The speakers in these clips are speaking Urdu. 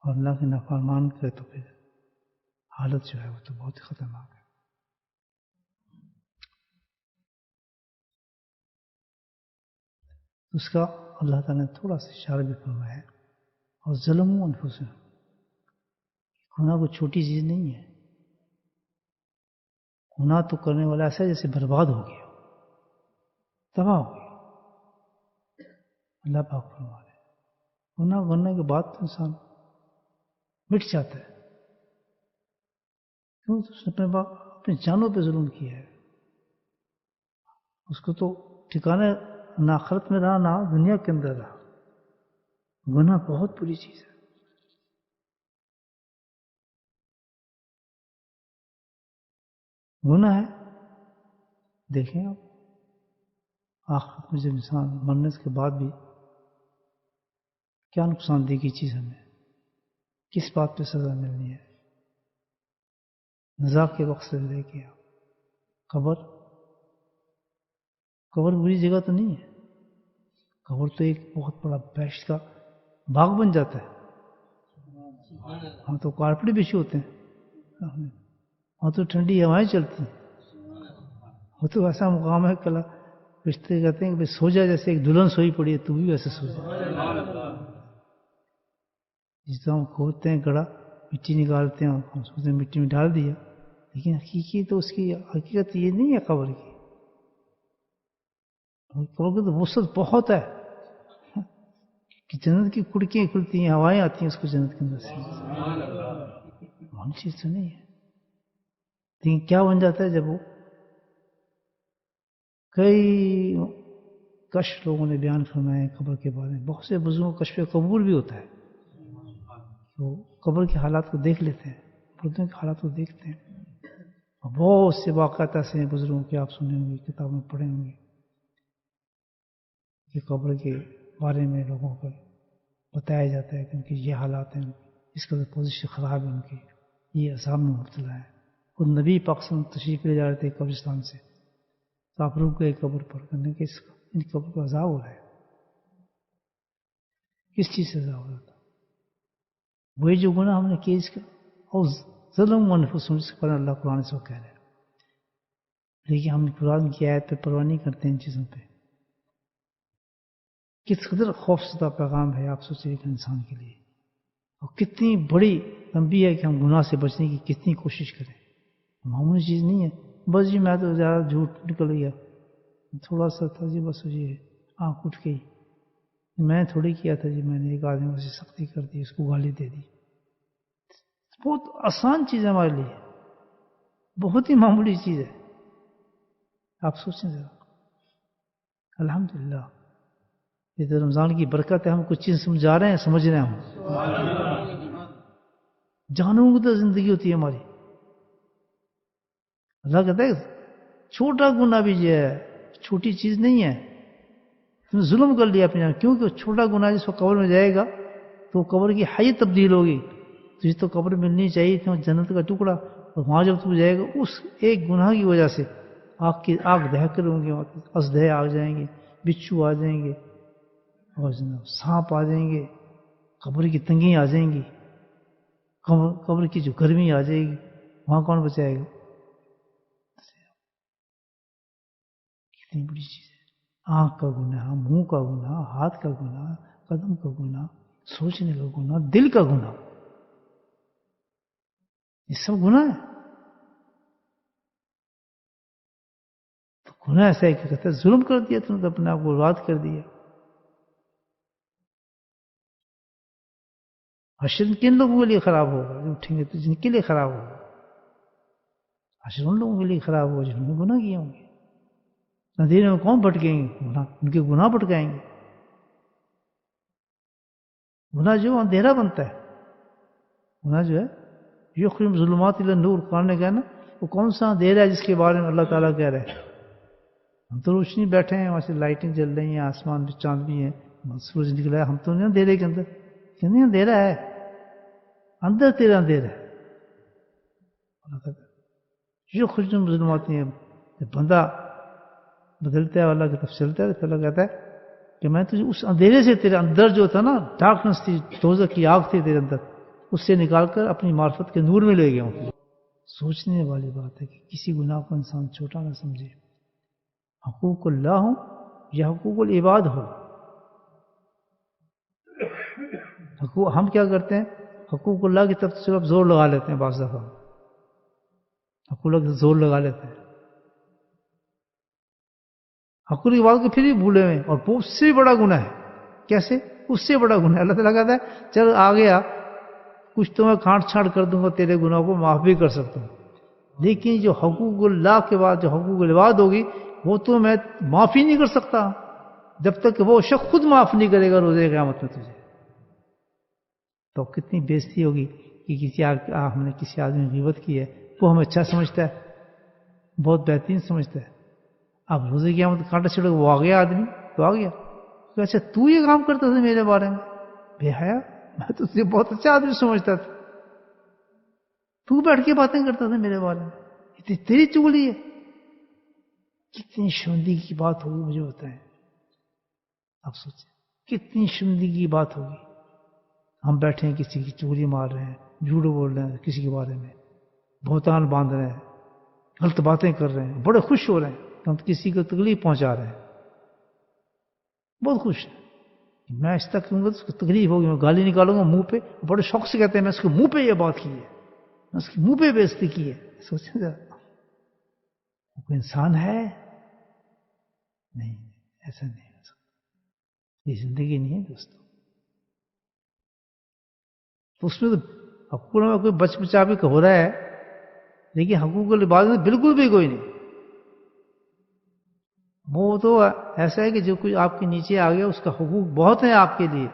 اور اللہ کے نافرمان کرے تو پھر حالت جو ہے وہ تو بہت ہی خطرناک ہے. اس کا اللہ تعالیٰ نے تھوڑا سا اشارہ بھی فرمایا ہے. اور ظلم و انفسہم، گناہ کوئی چھوٹی چیز نہیں ہے. گناہ تو کرنے والا ایسا ہے جیسے برباد ہو گیا، تباہ ہو گیا. اللہ پاک فرما رہے ہیں گناہ کرنے کے بعد تو انسان مٹ جاتا ہے. کیوں؟ اس نے اپنی جانوں پہ ظلم کیا ہے. اس کو تو ٹھکانے نہ آخرت میں رہا نہ دنیا کے اندر رہا. گناہ بہت بری چیز ہے. گناہ ہے. دیکھیں آپ آخرت میں جب انسان مرنے کے بعد بھی کیا نقصان دہ کی چیز ہمیں، کس بات پہ سزا ملنی ہے. نزاع کے وقت سے لے کے قبر بری جگہ تو نہیں ہے. قبر تو ایک بہت بڑا بہشت کا باغ بن جاتا ہے. وہاں تو کارپیٹ بچھے ہوتے ہیں، وہاں تو ٹھنڈی ہوائیں چلتی ہیں. وہ تو ایسا مقام ہے کلا رشتے کہتے ہیں کہ سو جا جیسے ایک دلہن سوئی پڑی ہے، تو بھی ویسے سو جا. جس طرح ہم کھودتے ہیں گڑھا، مٹی نکالتے ہیں، ہم سوچتے ہیں مٹی میں ڈال دیا، لیکن حقیقی تو اس کی حقیقت یہ نہیں ہے. قبر کی تو وسعت بہت ہے کہ جنت کی کھڑکیاں کھلتی ہیں، ہوائیں آتی ہیں اس کو جنت کے اندر سے. چیز تو نہیں ہے. لیکن کیا بن جاتا ہے جب وہ کئی کشف لوگوں نے بیان فرمائے قبر کے بارے میں. بہت سے بزرگوں کا کشف قبول بھی ہوتا ہے. تو قبر کے حالات کو دیکھ لیتے ہیں، مردوں کے حالات کو دیکھتے ہیں. اور بہت سے واقعات ایسے ہیں بزرگوں کے آپ سنے ہوں گے، کتابوں پڑھے ہوں گے کہ قبر کے بارے میں لوگوں کو بتایا جاتا ہے کہ ان کے یہ حالات ہیں، اس کا پوزیشن خراب ہے، ان کی یہ عذاب میں مبتلا ہے. خود نبی پاک صلی اللہ علیہ وسلم تشریف لے جا رہے تھے قبرستان سے، تو آپ رک گئے قبر پر کرنے کے ان قبر کو عذاب ہو رہا ہے. کس چیز سے عذاب ہو رہا تھا؟ وہی جو گناہ ہم نے کیا اس کا، اور ظلم و انفسہم سے پر اللہ قرآن سے کہہ رہے ہیں. لیکن ہم قرآن کی آیت پہ پرواہ نہیں کرتے ان چیزوں پہ. کس قدر خوفزدہ پیغام ہے آپ سوچیں ایک انسان کے لیے، اور کتنی بڑی تنبیہ ہے کہ ہم گناہ سے بچنے کی کتنی کوشش کریں. معمولی چیز نہیں ہے. بس جی میں تو زیادہ جھوٹ نکل گیا، تھوڑا سا تھا جی، بس یہ آنکھ اٹھ گئی، میں تھوڑی کیا تھا جی، میں نے ایک آدمی سے سختی کر دی، اس کو گالی دے دی. بہت آسان چیز ہے ہمارے لیے، بہت ہی معمولی چیز ہے. آپ سوچیں ذرا. الحمدللہ یہ تو رمضان کی برکت ہے، ہم کچھ چیز سمجھا رہے ہیں، سمجھ رہے ہیں ہم. جانوں کی تو زندگی ہوتی ہے ہماری. اللہ کہتا ہے چھوٹا گناہ بھی جو ہے چھوٹی چیز نہیں ہے. تم نے ظلم کر لیا اپنے، کیونکہ چھوٹا گناہ جس کو قبر میں جائے گا تو قبر کی حیت تبدیل ہوگی. تجھے تو قبر ملنی چاہیے تھی جنت کا ٹکڑا، اور وہاں جب تو جائے گا اس ایک گناہ کی وجہ سے آگ دہک ہوں گے، اسدے آ جائیں گے، بچھو آ جائیں گے، اور سانپ آ جائیں گے، قبر کی تنگی آ جائیں گی، قبر کی جو گرمی آ جائے گی. وہاں کون بچائے گا؟ کتنی بڑی چیز ہے. آنکھ کا گناہ، منہ کا گناہ، ہاتھ کا گناہ، قدم کا گناہ، سوچنے کا گناہ، دل کا گناہ، یہ سب گناہ ہے. تو گناہ ایسا ہے کہ کہتا ہے ظلم کر دیا تم نے، اپنے آپ کو برباد کر دیا. حشر کن لوگوں کے لیے خراب ہوگا جو اٹھیں گے تو جن کے لیے خراب ہوگا. حشر ان لوگوں کے لیے خراب ہوگا جنہوں نے گناہ کیے ہوں گے. اندھیرے میں کون بھٹکیں گے؟ ان کے گناہ بھٹکائیں گے. گناہ جو اندھیرا بنتا ہے، گناہ جو ہے یخرج ظلمات الی نور، قرآن نے کہا نا وہ کون سا اندھیرا ہے جس کے بارے میں اللہ تعالیٰ کہہ رہے ہیں. ہم تو روشنی بیٹھے ہیں، وہاں سے لائٹیں جل رہی ہیں، آسمان پہ چاند بھی ہے، سورج نکلا ہے، ہم تو نہیں اندھیرے کے اندر. کہ نہیں اندھیرا ہے، اندر تیرا اندھیرا ہے. یخرج ظلمات، بندہ بدلتا ہے اللہ کی طرف چلتا ہے تو اللہ کہتا ہے کہ میں تجھے اس اندھیرے سے، تیرے اندر جو تھا نا ڈارکنس تھی، دوزخ کی آگ تھی تیرے اندر، اس سے نکال کر اپنی معرفت کے نور میں لے گیا ہوں. سوچنے والی بات ہے کہ کسی گناہ کو انسان چھوٹا نہ سمجھے. حقوق اللہ ہو یا حقوق العباد ہو. ہم کیا کرتے ہیں؟ حقوق اللہ کی طرف صرف زور لگا لیتے ہیں. بعض دفعہ حقوق اللہ کی زور لگا لیتے ہیں. حقوق العباد کو پھر بھی بھولے ہوئے. اور وہ اس سے بھی بڑا گناہ ہے. کیسے؟ اس سے بڑا گناہ ہے. اللہ تعالیٰ کہتا ہے چل آ گیا, کچھ تو میں کھانٹ چھانٹ کر دوں گا, تیرے گناہ کو معاف بھی کر سکتا ہوں, لیکن جو حقوق اللہ کے بعد جو حقوق العباد ہوگی وہ تو میں معاف ہی نہیں کر سکتا جب تک کہ وہ شخص خود معاف نہیں کرے گا روز قیامت میں تجھے. تو کتنی بےزتی ہوگی کہ ہم نے کسی آدمی کی غیبت کی ہے, وہ ہمیں اچھا سمجھتا ہے, بہت بہترین سمجھتا ہے. اب روز قیامت کانٹا چھڑے وہ آ گیا آدمی, تو آ گیا کہ اچھا تو یہ کام کرتا تھا میرے بارے میں, بے حیا, میں تو تجھے بہت اچھا آدمی سمجھتا تھا, تو بیٹھ کے باتیں کرتا تھا میرے بارے میں, اتنی تیری چگلی ہے. کتنی شرمندگی کی بات ہوگی مجھے بتائیں. آپ سوچیں کتنی شرمندگی کی بات ہوگی. ہم بیٹھے ہیں کسی کی چگلی مار رہے ہیں, جھوٹ بول رہے ہیں کسی کے بارے میں, بہتان باندھ رہے ہیں, غلط باتیں کر رہے ہیں, بڑے خوش ہو رہے ہیں کہ ہم کسی کو تکلیف پہنچا رہے ہیں, بہت خوش ہیں. میں اس تک کہوں گا تو اس کو تکلیف ہوگی, میں گالی نکالوں گا منہ پہ, بڑے شوق سے کہتے ہیں میں اس کے منہ پہ یہ بات کی ہے, میں اس کے منہ پہ بےزتی کی ہے. سوچیں ذرا, کوئی انسان ہے؟ نہیں, ایسا نہیں ہو سکتا. یہ زندگی نہیں ہے دوستو. تو اس میں تو حقوق میں کوئی بچ بچا بھی ہو رہا ہے, لیکن حقوق العباد میں بالکل بھی کوئی نہیں. وہ تو ایسا ہے کہ جو کوئی آپ کے نیچے آ گیا اس کا حقوق بہت ہیں آپ کے لیے,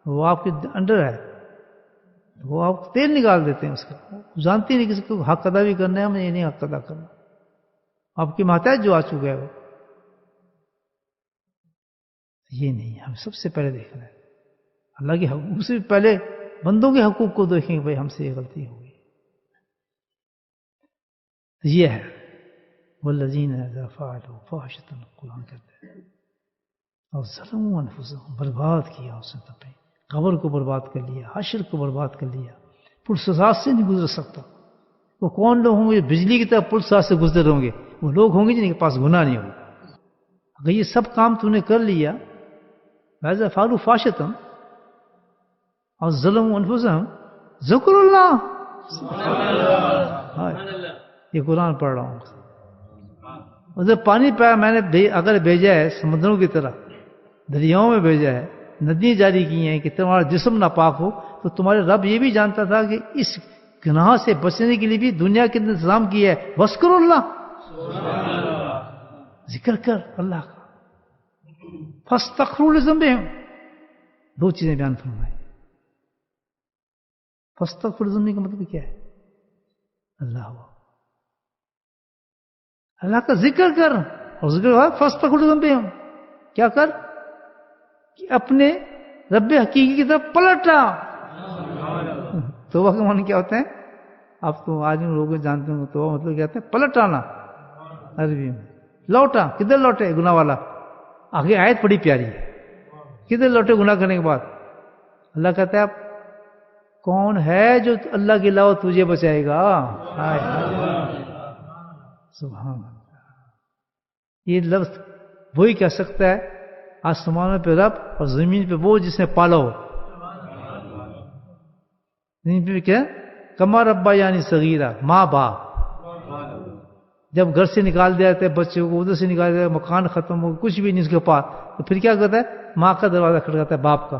وہ آپ کے انڈر ہے, وہ آپ تیل نکال دیتے ہیں اس کا. جانتے نہیں کسی کو حق ادا بھی کرنا ہے, ہمیں یہ نہیں حق ادا کرنا. آپ کے ماتحت جو آ چکا ہے وہ, یہ نہیں. ہم سب سے پہلے دیکھ رہے ہیں اللہ کے حقوق سے پہلے بندوں کے حقوق کو دیکھیں کہ بھائی ہم سے یہ غلطی ہو گئی. یہ ہے والذین اذا فعلوا فاحشۃ, قرآن کہتے ہیں, اور ظلموا انفسهم, برباد کیا اس نے اپنے قبر کو برباد کر لیا, حشر کو برباد کر لیا. پرسزاد سے نہیں گزر سکتا. وہ کون لوگ ہوں گے بجلی کی طرح پرسزاد سے گزر ہوں گے؟ وہ لوگ ہوں گے جن کے پاس گناہ نہیں ہوگا. اگر یہ سب کام تو نے کر لیا, اذا فعلوا فاحشۃ اور ظلموا انفسهم, ذکر اللہ, یہ قرآن پڑھ رہا ہوں. اسے پانی پایا میں نے, اگر بھیجا ہے سمندروں کی طرح, دریاؤں میں بھیجا ہے, ندیاں جاری کی ہیں کہ تمہارا جسم ناپاک ہو, تو تمہارے رب یہ بھی جانتا تھا کہ اس گناہ سے بچنے کے لیے بھی دنیا کے انتظام کیا ہے. وذکر اللہ, ذکر کر اللہ کا. فاستغفروا لذنبہم, دو چیزیں بیان فرمائیں. فاستغفروا لذنبہم کا مطلب کیا ہے؟ اللہ ہوا, اللہ کا ذکر کر. اور ذکر ہوا فاستغفروا لذنبہم, کیا کر کہ اپنے رب حقیقی کی طرف پلٹا. توبہ کا معنی کیا ہوتا ہے؟ آپ تو آج لوگ جانتے ہوں توبہ مطلب کیا ہوتا ہے؟ پلٹ آنا عربی میں. لوٹا, کدھر لوٹے گناہ والا؟ آگے آیت بڑی پیاری ہے, کدھر لوٹے گناہ کرنے کے بعد؟ اللہ کہتا ہے کون ہے جو اللہ کے علاوہ تجھے بچائے گا؟ سبحان اللہ. یہ لفظ وہی کہہ سکتا ہے آسمانوں پہ رب اور زمین پہ وہ جس نے پالا ہو. زمین پہ کیا کما ربا یعنی صغیرہ, ماں باپ. جب گھر سے نکال دیا جاتا ہے بچے کو, ادھر سے نکال دیا, مکان ختم ہو, کچھ بھی نہیں اس کے پاس, تو پھر کیا کرتا ہے؟ ماں کا دروازہ کھٹکاتا ہے, باپ کا,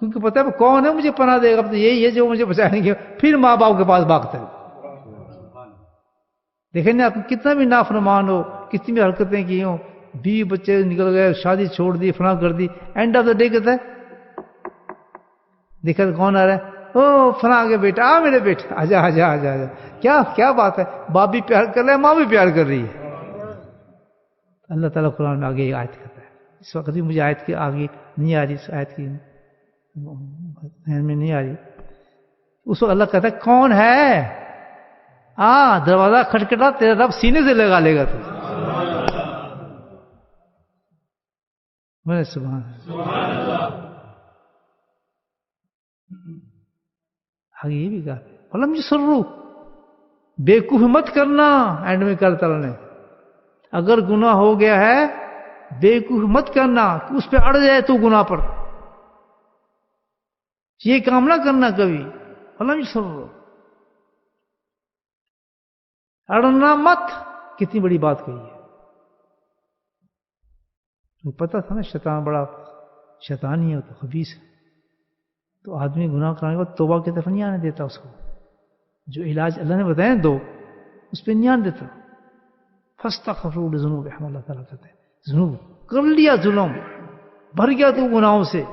کیونکہ پتہ ہے کون ہے مجھے پناہ دے گا, تو یہی ہے جو مجھے بچائیں گے. پھر ماں باپ کے پاس بھاگتا ہے. دیکھیں نا, آپ کتنا بھی نافرمان ہو, کتنی بھی حرکتیں کی ہوں, بیوی بچے نکل گئے, شادی چھوڑ دی, فلاں کر دی, اینڈ آف دا ڈے کہتا ہے دیکھا کون آ رہا ہے؟ او فلاں کے بیٹا, آ میرے بیٹا, آجا آجا آجا آجا. کیا بات ہے, باپ بھی پیار کر رہا ہے, ماں بھی پیار کر رہی ہے. اللہ تعالیٰ قرآن میں آگے یہ آیت کرتا ہے. اس وقت بھی مجھے آیت کی آگے نہیں آ رہی, اس آیت کی ذہن میں نہیں آ رہی. اس وقت اللہ کہتا ہے کون ہے, دروازہ کھٹکھٹا, تیرا رب سینے سے لگا لے گا تو. سبحان اللہ. آگے یہ بھی کہا فلم یسروا، بیوقوفی مت کرنا. اینڈ میں کہا تعالیٰ نے اگر گناہ ہو گیا ہے بیوقوفی مت کرنا کہ اس پہ اڑ جائے تو گناہ پر، یہ کام نہ کرنا کبھی. فلم یسروا، اڑنا مت. کتنی بڑی بات کہی ہے. تو پتا تھا نا شیطان بڑا شیطان ہی ہے، تو خبیث ہے. تو آدمی گناہ کرنے کے بعد توبہ کی طرف نہیں آنے دیتا اس کو. جو علاج اللہ نے بتایا دو اس پہ نہیں آنے دیتا. فاستغفروا لذنوبہم، اللہ تعالیٰ کہتے ہیں ذنوب کر لیا، ظلم بھر گیا تو گناہوں سے،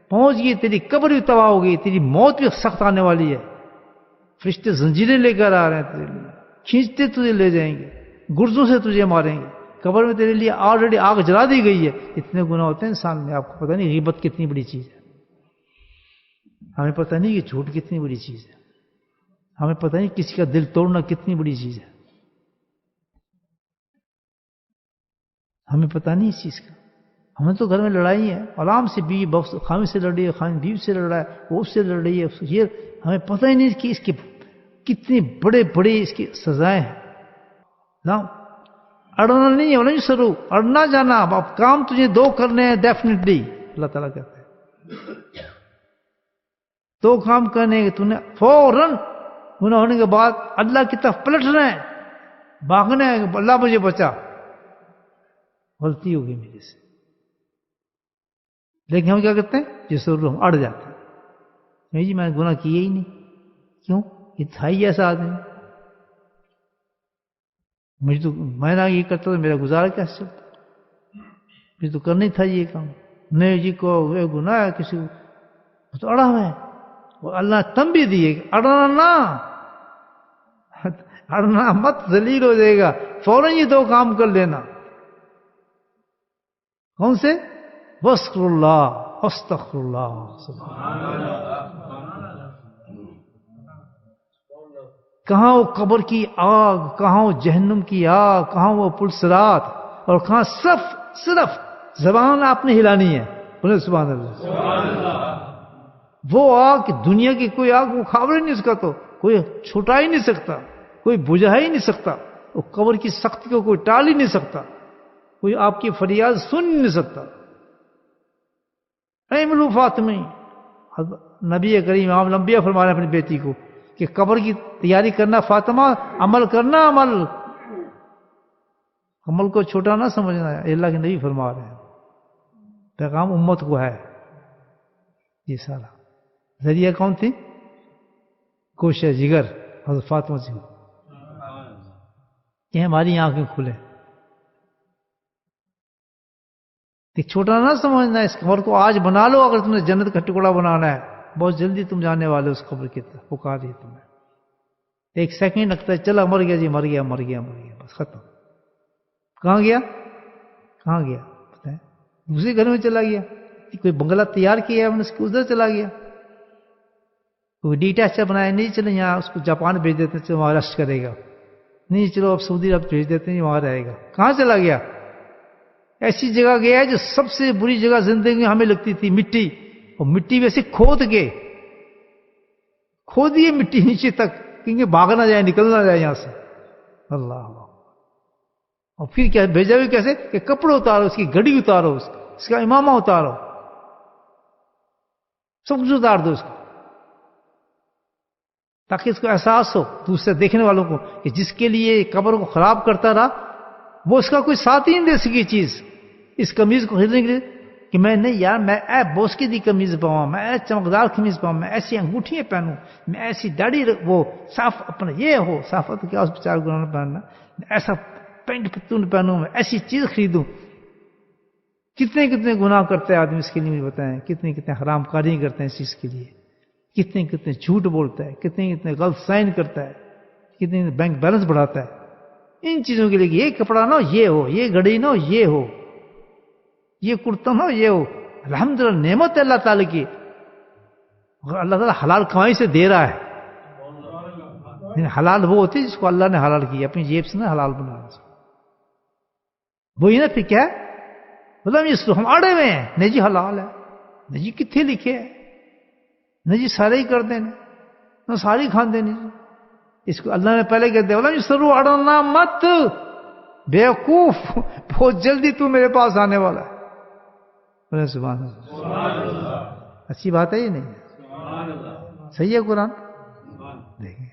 پہنچ گئی تیری قبر بھی تباہ ہو گئی، تیری موت بھی سخت آنے والی ہے. فرشتے زنجیریں لے کر آ رہے ہیں تیرے لیے، کھینچتے تجھے لے جائیں گے، گرزوں سے تجھے ماریں گے. قبر میں تیرے لیے آلریڈی آگ جلا دی گئی ہے. اتنے گناہ ہوتے ہیں انسان میں. آپ کو پتہ نہیں غیبت کتنی بڑی چیز ہے. ہمیں پتہ نہیں کہ جھوٹ کتنی بڑی چیز ہے. ہمیں پتہ نہیں کسی کا دل توڑنا کتنی بڑی چیز ہے. ہمیں پتہ نہیں اس چیز کا. ہمیں تو گھر میں لڑائی ہے، آرام سے بیوی بخش خاوند سے لڑ رہی ہے، خاوند بیوی سے لڑ رہا ہے، وہ اس سے لڑ رہی ہے. یہ ہمیں پتہ ہی نہیں کہ اس کے کتنی بڑے بڑے اس کی سزائیں ہیں. نا اڑنا نہیں ہے، نہیں سرو اڑنا جانا. اب کام تجھے دو کرنے ہیں ڈیفینیٹلی. اللہ تعالیٰ کہتے ہیں دو کام کرنے کے، تو نے فوراً گناہ ہونے کے بعد اللہ کی طرف پلٹنا ہے، بھاگنا ہے کہ اللہ مجھے بچا، غلطی ہوگی میرے سے. لیکن ہم کیا کرتے ہیں جس سے ہم اڑ جاتے ہیں. نہیں جی میں نے گناہ کیا ہی نہیں. کیوں؟ یہ تھا ہی ایسا آدمی، مجھے تو میں نہ یہ کرتا تو میرا گزارا کیسے چلتا، مجھے تو کرنا ہی تھا یہ کام. نہیں جی کو وہ گناہ ہے کسی کو تو اڑا ہوا ہے. وہ اللہ نے تنبیہ دی ہے کہ اڑنا نہ، اڑنا مت، ذلیل ہو جائے گا. فوراً یہ دو کام کر لینا. کون سے؟ وذکر اللہ، استغفر اللہ. سبحان اللہ. کہاں وہ قبر کی آگ، کہاں وہ جہنم کی آگ، کہاں وہ پلسرات، اور کہاں صرف زبان آپ نے ہلانی ہے. بولے سبحان اللہ. وہ آگ دنیا کی کوئی آگ وہ کھاوڑ ہی نہیں سکتا، تو کوئی چھٹا ہی نہیں سکتا، کوئی بجھا ہی نہیں سکتا. وہ قبر کی سختی کو کوئی ٹال ہی نہیں سکتا، کوئی آپ کی فریاد سن ہی نہیں سکتا. اے ملو فاطمی، نبی کریم امام الانبیاء فرما رہے ہیں اپنی بیٹی کو کہ قبر کی تیاری کرنا فاطمہ، عمل کرنا. عمل کو چھوٹا نہ سمجھنا ہے. اللہ کے نبی فرما رہے ہیں پیغام امت کو ہے. یہ سارا ذریعہ کون تھی؟ کوشش جگر حضرت فاطمہ جی، کہ ہماری آنکھیں کھلے. چھوٹا نہ سمجھنا ہے. اس قبر کو آج بنا لو. اگر تم نے جنت کا ٹکڑا بنانا ہے بہت جلدی تم جانے والے اس قبر کی طرف. پکار رہی ہے تمہیں. ایک سیکنڈ لگتا ہے چلا مر گیا جی، مر گیا مر گیا مر گیا، بس ختم. کہاں گیا؟ کہاں گیا؟ پتہ ہے دوسرے گھر میں چلا گیا. کوئی بنگلہ تیار کیا ہے اس کو، ادھر چلا گیا. کوئی ڈیٹیچر بنایا، نہیں چلے یہاں اس کو جاپان بھیج دیتے ہیں وہاں ریسٹ کرے گا. نہیں چلو اب سعودی عرب بھیج دیتے ہیں وہاں رہے گا. کہاں چلا گیا؟ ایسی جگہ گیا ہے جو سب سے بری جگہ زندگی میں ہمیں لگتی تھی، مٹی. اور مٹی ویسے کھود دیے مٹی نیچے تک، کیونکہ بھاگ نہ جائے، نکل نہ جائے یہاں سے. اللہ. اور پھر کیا بھیجا بھی کیسے کہ کپڑے اتارو، اس کی گھڑی اتارو، اس کا امامہ اتارو، سب کچھ اتار دو اس کو، تاکہ اس کو احساس ہو دوسرے دیکھنے والوں کو کہ جس کے لیے قبر کو خراب کرتا رہا وہ اس کا کوئی ساتھ ہی نہیں دے سکی چیز. اس قمیض کو خریدنے کے لیے کہ میں نہیں یار، میں بوس کی دی قمیض پاؤں، میں چمکدار قمیض پاؤں، میں ایسی انگوٹھیاں پہنوں، میں ایسی داڑھی وہ صاف اپنا یہ ہو صافت کیا اس بیچارے کو نہ پہننا، ایسا پینٹ پتون پہنوں، میں ایسی چیز خریدوں. کتنے کتنے گناہ کرتے ہیں آدمی اس کے لیے. مجھے بتائیں کتنے کتنے حرام کاری کرتے ہیں اس چیز کے لیے. کتنے کتنے جھوٹ بولتا ہے، کتنے کتنے غلط سائن کرتا ہے، کتنے بینک بیلنس بڑھاتا ہے ان چیزوں کے لیے. یہ کپڑا نہ ہو یہ ہو، یہ گھڑی نہ ہو یہ ہو، یہ کرتا نہ ہو یہ ہو. الحمدللہ نعمت ہے اللہ تعالیٰ کی. اللہ تعالیٰ حلال کمائی سے دے رہا ہے. حلال وہ ہوتی ہے جس کو اللہ نے حلال کیا، اپنی جیب سے نہ حلال بنانا. وہی نا پھر کیا مطلب اس ہم اڑے ہوئے ہیں. نہیں جی حلال ہے، نہیں جی کتنے لکھے ہے، نہیں جی سارے ہی کر دیں. ساری کھاندے نہیں. اس کو اللہ نے پہلے کہتے بولا سرو اڑنا مت بیوقوف، بہت جلدی تو میرے پاس آنے والا ہے. بولے سبحان اللہ. اچھی بات ہے یہ نہیں؟ صحیح ہے قرآن. دیکھیں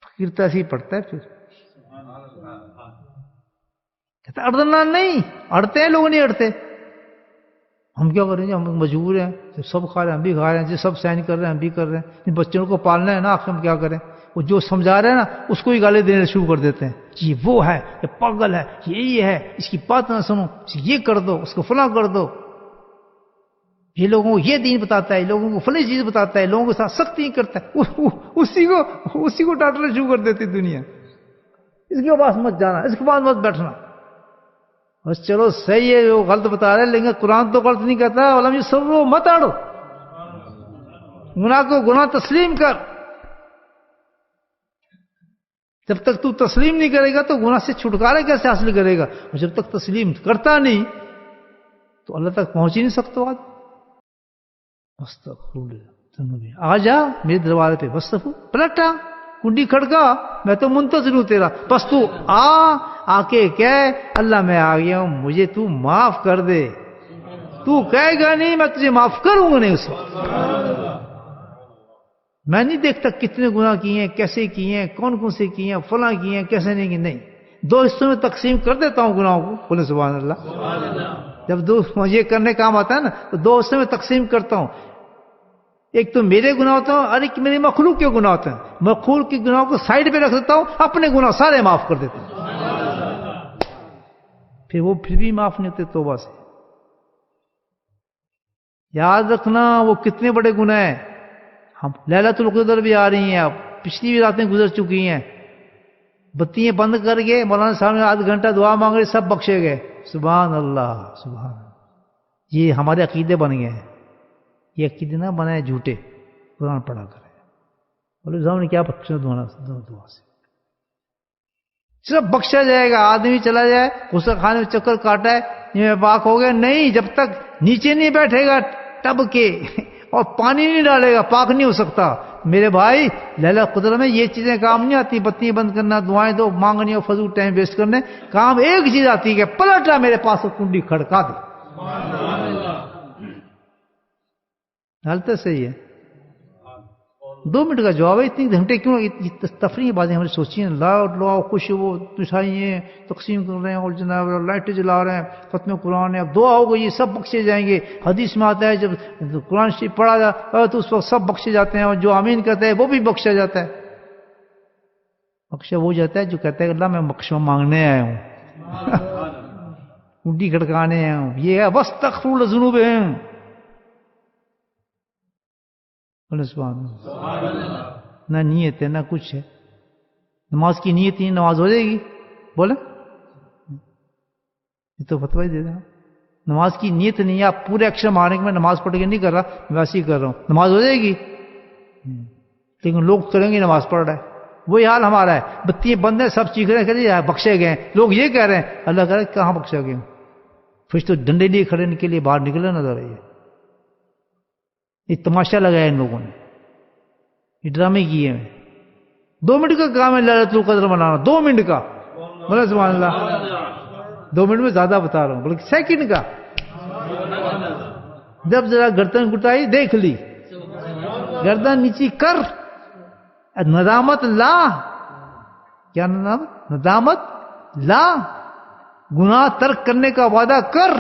فقیر تو ایسے ہی پڑھتا ہے. پھر کہتا اڑنا نہیں، اڑتے ہیں لوگ نہیں اڑتے. ہم کیا کریں گے، ہم مجبور ہیں. جب سب کھا رہے ہیں ہم بھی کھا رہے ہیں، جب سب سائن کر رہے ہیں ہم بھی کر رہے ہیں. ان بچوں کو پالنا ہے نا، آخر ہم کیا کریں. وہ جو سمجھا رہے ہیں نا اس کو ہی گالی دینے شروع کر دیتے ہیں. یہ وہ ہے، یہ پاگل ہے، یہ ہے، اس کی بات نہ سنو، یہ کر دو، اس کو فلاں کر دو. یہ لوگوں کو یہ دین بتاتا ہے، لوگوں کو فلاں چیز بتاتا ہے، لوگوں کے ساتھ سختی کرتا ہے. اسی کو ڈانٹنا شروع کر دیتی دنیا. اس کے پاس مت جانا، اس کے پاس مت بیٹھنا. بس چلو صحیح ہے، وہ غلط بتا رہے ہیں، لیکن قرآن تو غلط نہیں کہتا. علم سرو مت اڑو، گناہ کو گناہ تسلیم کر. جب تک تو تسلیم نہیں کرے گا تو گناہ سے چھٹکارے کیسے حاصل کرے گا؟ اور جب تک تسلیم کرتا نہیں تو اللہ تک پہنچ ہی نہیں سکتا. آ جا میرے دروازے پہ، بس پلٹا کنڈی کھڑکا، میں تو منتظر ہوں تیرا. بس تو آ کے کہے اللہ میں آ گیا ہوں، مجھے تو معاف کر دے. تو کہے گا نہیں میں تجھے معاف کروں گا نہیں. اسے میں نہیں دیکھتا کتنے گناہ کیے ہیں، کیسے کیے ہیں، کون کون سے کیے ہیں، فلاں کیے ہیں، کیسے نہیں کیے. نہیں، 2 حصوں میں تقسیم کر دیتا ہوں گناہوں کو. بولے سبحان اللہ. جب یہ کرنے کام آتا ہے نا تو 2 حصوں میں تقسیم کرتا ہوں. ایک تو میرے گناہ ہوتا ہوں اور ایک میرے مخلوق کے گناہ ہوتے ہیں. مخلوق کے گناہوں کو سائڈ پہ رکھ دیتا ہوں، اپنے گناہ سارے معاف کر دیتا ہوں. پھر وہ پھر بھی معاف نہیں ہوتے توبہ سے. یاد رکھنا وہ کتنے بڑے گناہ ہیں. ہم لیلۃ القدر بھی آ رہی ہیں، اب پچھلی بھی راتیں گزر چکی ہیں. بتیاں بند کر کے مولانا صاحب نے آدھ گھنٹہ دعا مانگ رہے، سب بخشے گئے. سبحان اللہ سبحان اللہ. یہ ہمارے عقیدے بن گئے ہیں. یہ عقیدے نہ بنائے جھوٹے. قرآن پڑھا کرے. بولے صاحب نے کیا بخشا دعا سے؟ صرف بخشا جائے گا. آدمی چلا جائے غسل خانے میں چکر کاٹا ہے، یہ پاک ہو گیا نہیں، جب تک نیچے نہیں بیٹھے گا ٹب کے اور پانی نہیں ڈالے گا پاک نہیں ہو سکتا. میرے بھائی لیلۃ القدر میں یہ چیزیں کام نہیں آتی. بتیاں بند کرنا، دعائیں دو مانگنی اور فضول ٹائم ویسٹ کرنے. کام ایک چیز آتی ہے کہ پلٹا میرے پاس کنڈی کھڑکا دے. حالت صحیح ہے. 2 منٹ کا جواب ہے. اتنی گھنٹے کیوں تفریح باتیں ہم نے سوچی ہیں. لاؤ خوش وہ مٹھائیاں تقسیم کر رہے ہیں اور جناب لائٹیں جلا رہے ہیں، ختم قرآن ہے، اب دعا ہوگا یہ سب بخشے جائیں گے. حدیث میں آتا ہے جب قرآن شریف پڑھا جاتا تو اس وقت سب بخشے جاتے ہیں، اور جو آمین کہتا ہے وہ بھی بخشا جاتا ہے. بخشا وہ جاتا ہے جو کہتا ہے اللہ میں بخشوا مانگنے آیا ہوں، کنڈی کھڑکانے آیا ہوں. یہ ہے واستغفروا لذنوبہم. سبحان اللہ. نہ نیت ہے نہ کچھ ہے. نماز کی نیت نہیں، نماز ہو جائے گی؟ بولے یہ تو فتویٰ ہی دے دینا. نماز کی نیت نہیں ہے، آپ پورے اکشر مارنے کے میں نماز پڑھ کے نہیں کر رہا، میں ویسے ہی کر رہا ہوں، نماز ہو جائے گی؟ لیکن لوگ کریں گے نماز پڑھ رہا ہے. وہی حال ہمارا ہے. بتیاں بند ہیں، سب چیخ رہے ہیں بخشے گئے. لوگ یہ کہہ رہے ہیں، اللہ کہہ رہے ہیں کہاں بخشا گئے؟ پھر تو ڈنڈے لیے کھڑے کے لیے باہر نکلے نظر آئیے. یہ تماشا لگایا ان لوگوں نے، یہ ڈرامے کیے ہیں. 2 منٹ کا کام ہے لیلۃ القدر منانا، 2 منٹ کا. بولے سبحان اللہ. 2 منٹ میں زیادہ بتا رہا ہوں بلکہ سیکنڈ کا. جب ذرا گردن گٹائی دیکھ لی، گردن نیچی کر، ندامت لا. کیا ندامت لا؟ گناہ ترک کرنے کا وعدہ کر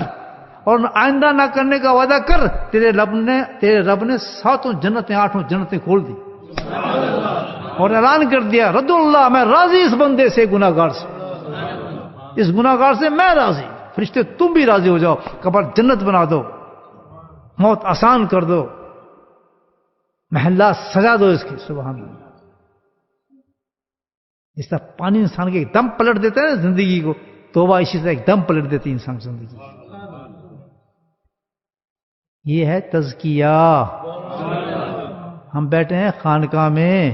اور آئندہ نہ کرنے کا وعدہ کر. تیرے رب نے 7 جنتیں 8 جنتیں کھول دی اور اعلان کر دیا رد اللہ میں راضی اس بندے سے، گناہ گار سے، اس گناہ گار سے میں راضی. فرشتے تم بھی راضی ہو جاؤ، قبر جنت بنا دو، موت آسان کر دو، محلہ سجا دو اس کی. سبحان اللہ. اس طرح پانی انسان کے ایک دم پلٹ دیتا ہے زندگی کو، توبہ اسی طرح ایک دم پلٹ دیتی انسان کی زندگی. یہ ہے تزکیہ. ہم بیٹھے ہیں خانقاہ میں.